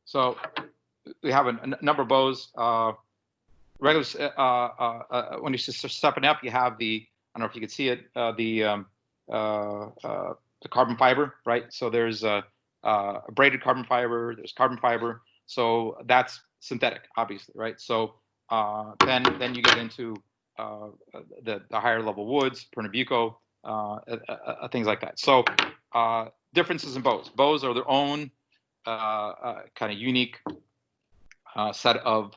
So we have a number of bows. Regular when you're stepping up, you have the, I don't know if you can see it, the carbon fiber, right? So there's a braided carbon fiber, there's carbon fiber. So that's synthetic, obviously, right? So then you get into the higher level woods, Pernambuco, things like that. So differences in bows. Bows are their own kind of unique set of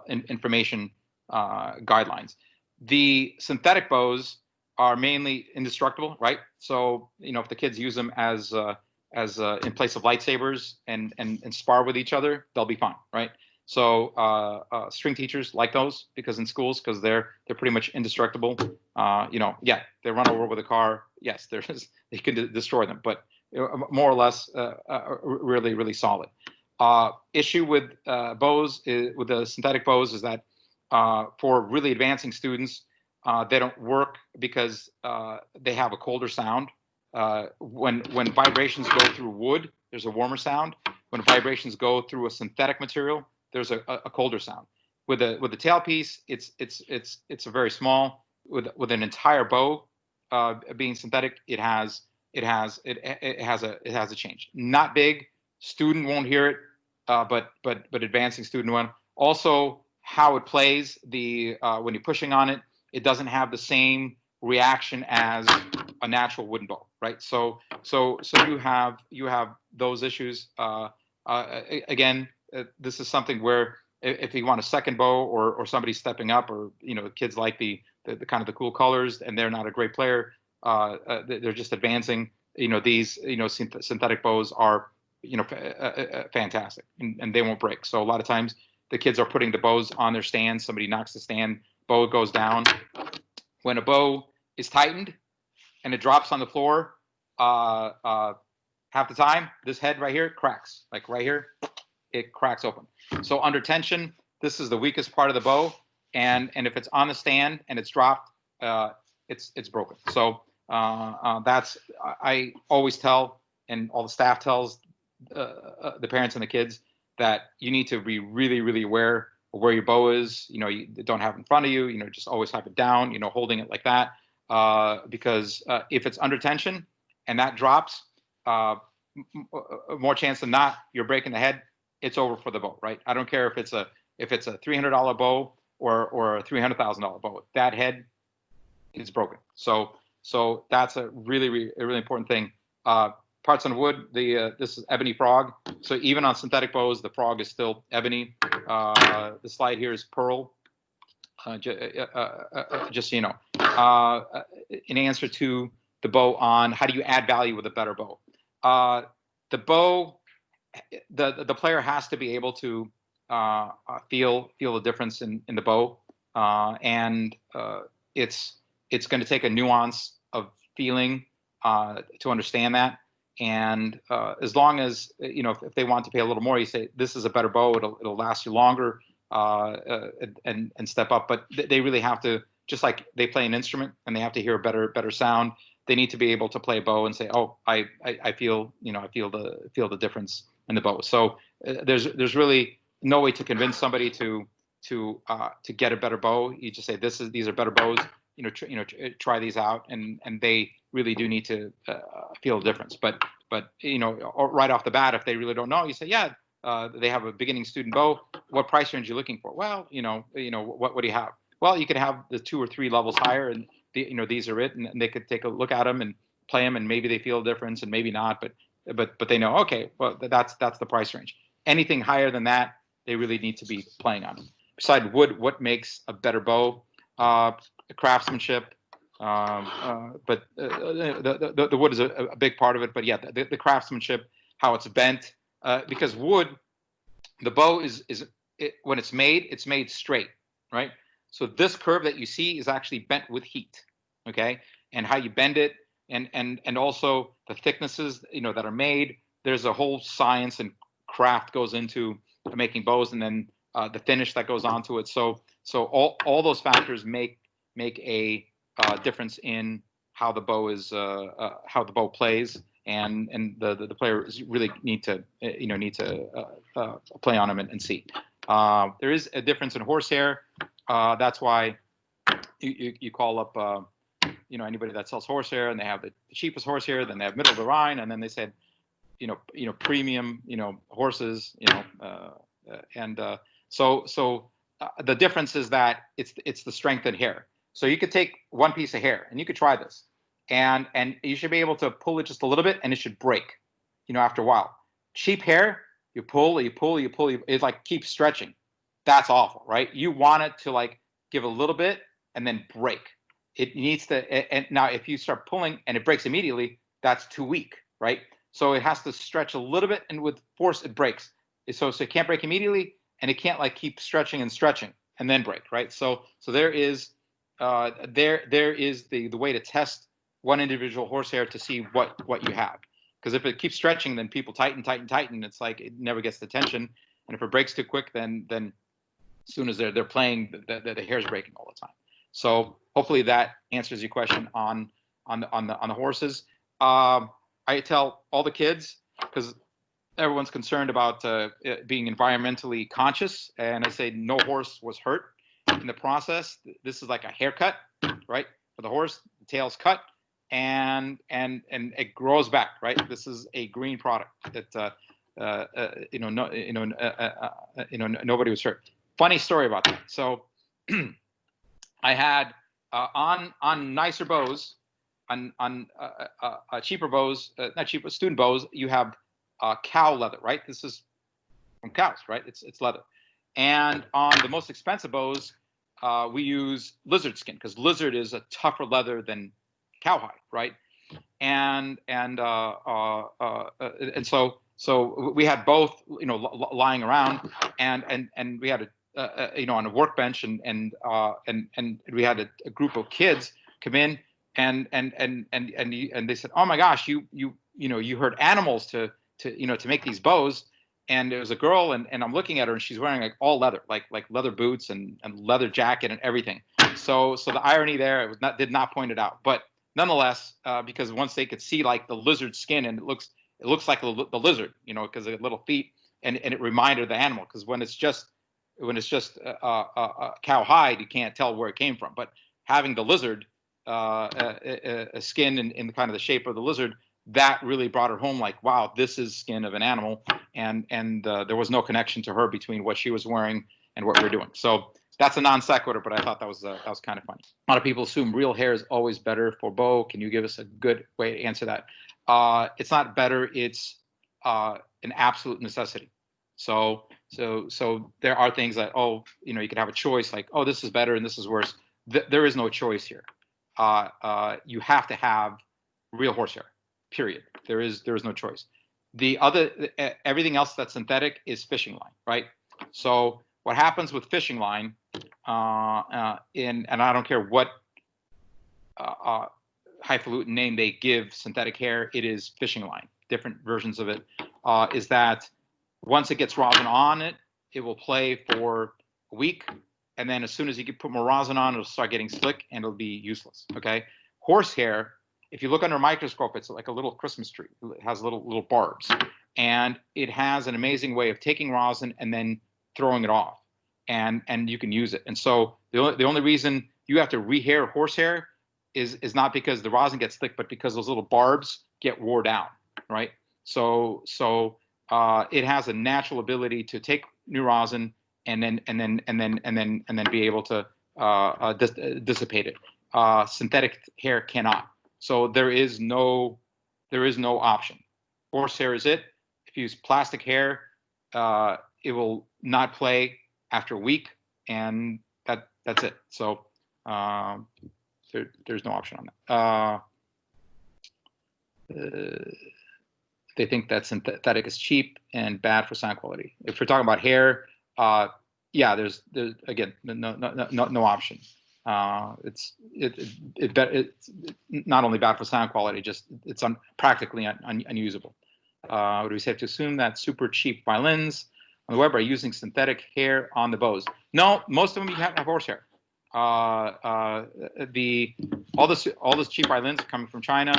information guidelines. The synthetic bows are mainly indestructible, right? So if the kids use them as in place of lightsabers and spar with each other, they'll be fine, right? So string teachers like those because in schools, because they're pretty much indestructible. Yeah, they run over with a car. Yes, they can destroy them, but more or less really, really solid. Issue with bows with the synthetic bows is that for really advancing students, they don't work because they have a colder sound. When vibrations go through wood, there's a warmer sound. When vibrations go through a synthetic material, there's a colder sound. With the tailpiece, it's a very small. With an entire bow being synthetic, it has a change. Not big. Student won't hear it, but advancing student one. Also, how it plays when you're pushing on it, it doesn't have the same reaction as a natural wooden bow, right? So you have those issues. Again, this is something where if you want a second bow or somebody stepping up, or kids like the kind of the cool colors and they're not a great player, they're just advancing. These synthetic bows are fantastic and they won't break. So a lot of times the kids are putting the bows on their stand. Somebody knocks the stand, bow goes down. When a bow is tightened and it drops on the floor, half the time this head right here cracks, like right here, it cracks open. So under tension, this is the weakest part of the bow, and if it's on the stand and it's dropped, it's broken. So that's, I always tell, and all the staff tells the parents and the kids, that you need to be really, really aware of where your bow is. You don't have it in front of you. Just always have it down. Holding it like that, because if it's under tension and that drops, more chance than not, you're breaking the head. It's over for the bow, right? I don't care if it's a $300 bow or a $300,000 bow. That head is broken. So that's a really, really, really important thing. Parts on wood, this is ebony frog. So even on synthetic bows, the frog is still ebony. The slide here is pearl. Just so you know. In answer to the bow on how do you add value with a better bow, the bow, the player has to be able to feel the difference in the bow, and it's going to take a nuance of feeling to understand that. And as long as if they want to pay a little more, you say this is a better bow, it'll last you longer, and step up. But they really have to, just like they play an instrument and they have to hear a better sound, they need to be able to play a bow and say, oh, I feel I feel the difference in the bow. So there's really no way to convince somebody to get a better bow. You just say these are better bows. Try these out, and they really do need to feel the difference. But right off the bat, if they really don't know, you say, yeah, they have a beginning student bow. What price range are you looking for? Well, what do you have? Well, you could have the 2 or 3 levels higher, and these are it, and they could take a look at them and play them, and maybe they feel a difference, and maybe not, but they know, okay, well, that's the price range. Anything higher than that, they really need to be playing on. Beside wood, what makes a better bow? Craftsmanship, but the wood is a big part of it. But yeah, the craftsmanship, how it's bent, because wood, the bow when it's made straight, right? So this curve that you see is actually bent with heat, okay? And how you bend it, and also the thicknesses that are made. There's a whole science and craft goes into making bows, and then the finish that goes onto it. So all those factors make a difference in how the bow plays and the players really need to play on them and see. There is a difference in horsehair. That's why you call up anybody that sells horsehair, and they have the cheapest horsehair, then they have middle of the line, and then they said premium horses, so the difference is that it's the strengthened hair. So you could take one piece of hair and you could try this, and you should be able to pull it just a little bit, and it should break, after a while. Cheap hair, you pull, it like keeps stretching. That's awful, right? You want it to like give a little bit and then break. It needs to, and now if you start pulling and it breaks immediately, that's too weak, right? So it has to stretch a little bit, and with force it breaks. So it can't break immediately, and it can't like keep stretching and then break, right? So there is the way to test one individual horsehair to see what you have. Because if it keeps stretching, then people tighten. It's like it never gets the tension, and if it breaks too quick, then as soon as they're playing, the hair's breaking all the time. So hopefully that answers your question on the horses. I tell all the kids, because everyone's concerned about being environmentally conscious, and I say no horse was hurt in the process. This is like a haircut, right? For the horse, the tail's cut, and it grows back, right? This is a green product that nobody was hurt. Funny story about that. So I had on nicer bows, on cheaper bows, not cheaper, student bows, you have cow leather, right? This is from cows, right? It's leather. And on the most expensive bows, we use lizard skin, because lizard is a tougher leather than cowhide, right? And so we had both, lying around, and we had on a workbench, and we had a group of kids come in, and they said, oh my gosh, you hurt animals to make these bows. And there was a girl, and I'm looking at her, and she's wearing like all leather, like leather boots and leather jacket and everything. So the irony there, did not point it out, but nonetheless, because once they could see like the lizard skin, and it looks like the lizard, because of the little feet, and it reminded the animal, because when it's just cow hide, you can't tell where it came from. But having the lizard a skin in kind of the shape of the lizard, that really brought her home, like, wow, this is skin of an animal, and there was no connection to her between what she was wearing and what we're doing. So that's a non sequitur, but I thought that was kind of funny. A lot of people assume real hair is always better for bow. Can you give us a good way to answer that? It's not better. It's an absolute necessity. So there are things that, you could have a choice, like, oh, this is better and this is worse. There is no choice here. You have to have real horsehair, period. There is no choice. The other, everything else that's synthetic is fishing line, right? So what happens with fishing line, and I don't care what highfalutin name they give synthetic hair, it is fishing line. Different versions of it, is that once it gets rosin on it, it will play for a week, and then as soon as you can put more rosin on, it'll start getting slick and it'll be useless. Okay, horsehair, if you look under a microscope, it's like a little Christmas tree. It has little barbs, and it has an amazing way of taking rosin and then throwing it off, and you can use it. And so the only reason you have to rehair horsehair is not because the rosin gets thick, but because those little barbs get wore down, right? So it has a natural ability to take new rosin and then be able to dissipate it. Synthetic hair cannot. So there is no option. Horsehair is it. If you use plastic hair, it will not play after a week, and that's it. So there's no option on that. They think that synthetic is cheap and bad for sound quality. If we're talking about hair, yeah, there's again no option. It's not only bad for sound quality, just it's practically unusable. Would we safe to assume that super cheap violins on the web are using synthetic hair on the bows? No, most of them you have horsehair. All this cheap violins are coming from China.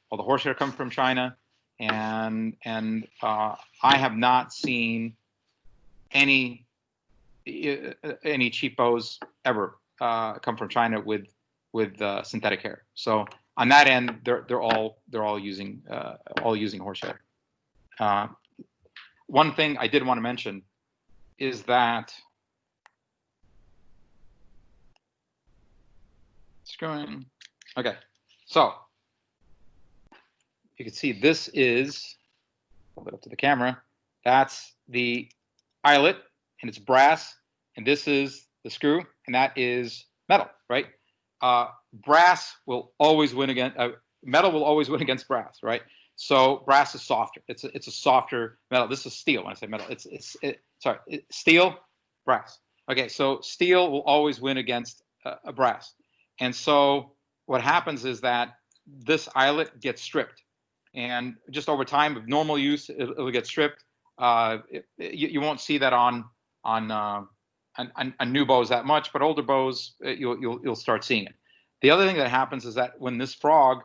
all the horsehair come from China, and I have not seen any cheap bows ever come from China with synthetic hair. So on that end, they're all using horsehair. One thing I did want to mention is that screwing. Okay, so you can see this is, hold it up to the camera. That's the eyelet, and it's brass, and this is the screw, and that is metal, right? Brass will always win against metal will always win against brass, right? So brass is softer. It's a softer metal. This is steel. When I say metal, steel, brass. Okay, so steel will always win against a brass, and so what happens is that this eyelet gets stripped, and just over time of normal use, it'll get stripped. You won't see that on new bows that much, but older bows you'll start seeing it. The other thing that happens is that when this frog,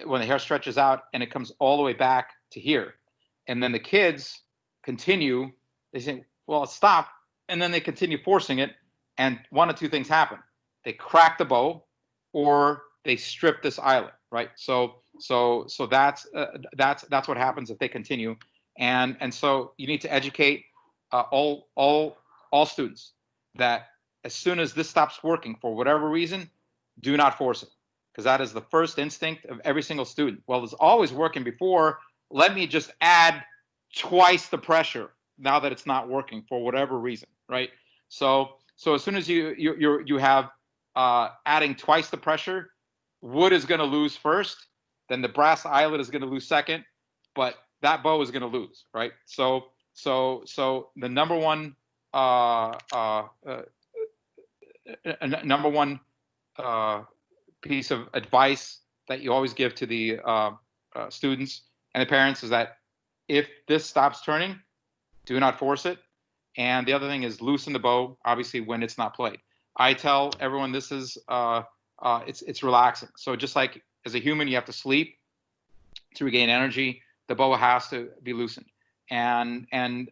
when the hair stretches out and it comes all the way back to here, and then the kids continue, they say, well, stop, and then they continue forcing it, and one of two things happen: they crack the bow, or they strip this eyelet, right? So that's what happens if they continue, and so you need to educate all students that as soon as this stops working for whatever reason, do not force it, because that is the first instinct of every single student. Well, it's always working before. Let me just add twice the pressure now that it's not working for whatever reason, right? So as soon as you have adding twice the pressure, wood is going to lose first, then the brass eyelet is going to lose second, but that bow is going to lose, right? So the number one piece of advice that you always give to the students and the parents is that if this stops turning, do not force it. And the other thing is loosen the bow, obviously, when it's not played. I tell everyone this is it's relaxing. So just like as a human, you have to sleep to regain energy, the bow has to be loosened. And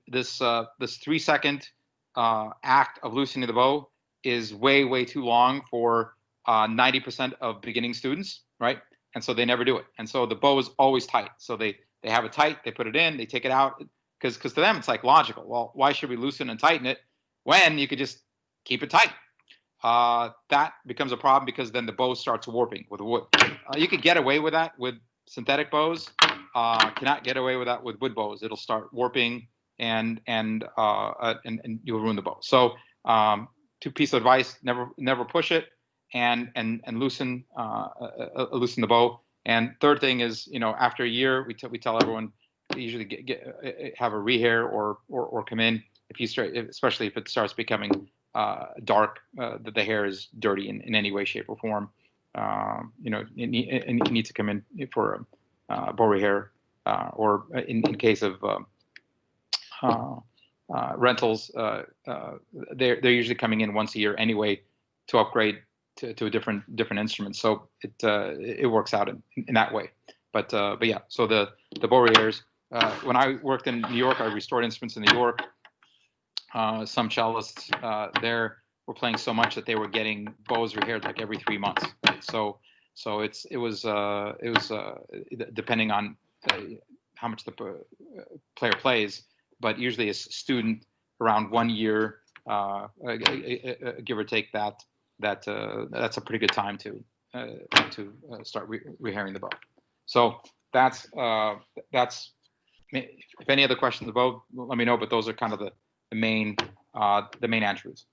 this 3-second act of loosening the bow is way too long for 90% of beginning students, right? And so they never do it. And so the bow is always tight. So they have it tight, they put it in, they take it out, because to them it's like logical. Well, why should we loosen and tighten it when you could just keep it tight? That becomes a problem because then the bow starts warping with wood. You could get away with that with synthetic bows. Cannot get away with that with wood bows. It'll start warping and you'll ruin the bow. So two piece of advice: never push it, and loosen the bow. And third thing is, after a year, we tell everyone to usually have a rehair or come in if you start, especially if it starts becoming dark, that the hair is dirty in any way, shape, or form. You need to come in for a bow rehair, or in case of rentals, they're usually coming in once a year anyway to upgrade to a different instrument. So it works out in that way. But yeah, so the bow rehairs. When I worked in New York, I restored instruments in New York. Some cellists there were playing so much that they were getting bows rehaired like every 3 months. Right? So it was depending on how much the player plays, but usually a student around 1 year, give or take, that's a pretty good time to start rehairing the bow. So that's if any other questions about, let me know. But those are kind of the main attributes.